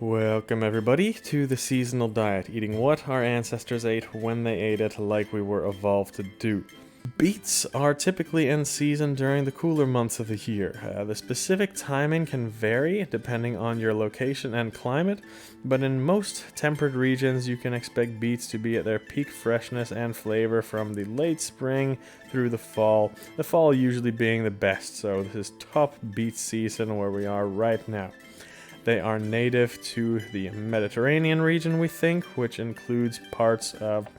Welcome everybody to the seasonal diet, eating what our ancestors ate when they ate it like we were evolved to do. Beets are typically in season during the cooler months of the year. The specific timing can vary depending on your location and climate, but in most temperate regions you can expect beets to be at their peak freshness and flavor from the late spring through the fall usually being the best, so this is top beet season where we are right now. They are native to the Mediterranean region, we think, which includes parts of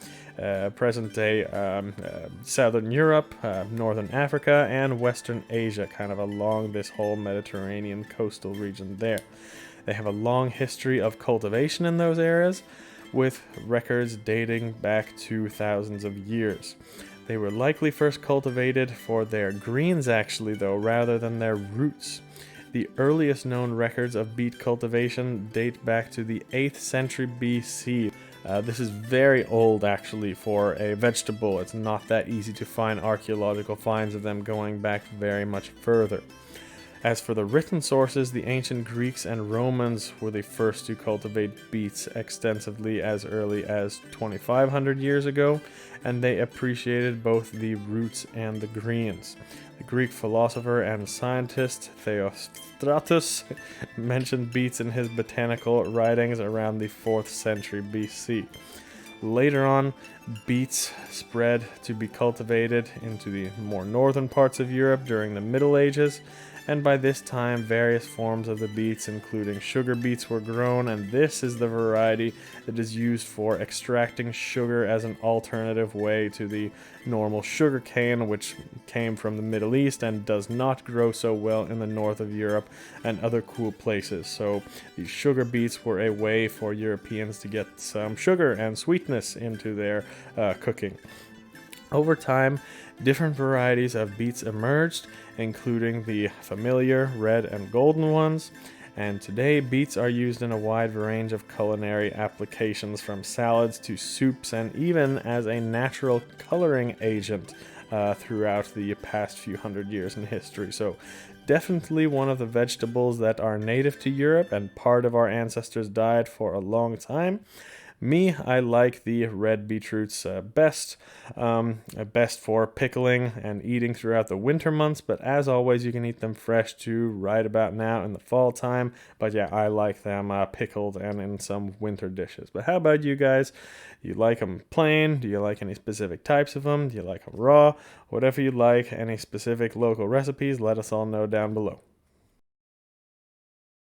present-day Southern Europe, Northern Africa, and Western Asia, kind of along this whole Mediterranean coastal region there. They have a long history of cultivation in those areas, with records dating back to thousands of years. They were likely first cultivated for their greens, actually, though, rather than their roots. The earliest known records of beet cultivation date back to the 8th century BC. This is very old actually for a vegetable. It's not that easy to find archaeological finds of them going back very much further. As for the written sources, the ancient Greeks and Romans were the first to cultivate beets extensively as early as 2,500 years ago, and they appreciated both the roots and the greens. The Greek philosopher and scientist Theostratus mentioned beets in his botanical writings around the 4th century BC. Later on, beets spread to be cultivated into the more northern parts of Europe during the Middle Ages, and by this time various forms of the beets, including sugar beets, were grown, and this is the variety that is used for extracting sugar as an alternative way to the normal sugar cane, which came from the Middle East and does not grow so well in the north of Europe and other cool places. So these sugar beets were a way for Europeans to get some sugar and sweetness into their cooking. Over time, different varieties of beets emerged, including the familiar red and golden ones, and today beets are used in a wide range of culinary applications, from salads to soups and even as a natural coloring agent throughout the past few hundred years in history. So definitely one of the vegetables that are native to Europe and part of our ancestors' diet for a long time. Me, I like the red beetroots best for pickling and eating throughout the winter months, but as always you can eat them fresh too right about now in the fall time. But yeah, I like them pickled and in some winter dishes. But how about you guys? You like them plain? Do you like any specific types of them? Do you like them raw? Whatever you like, any specific local recipes, let us all know down below.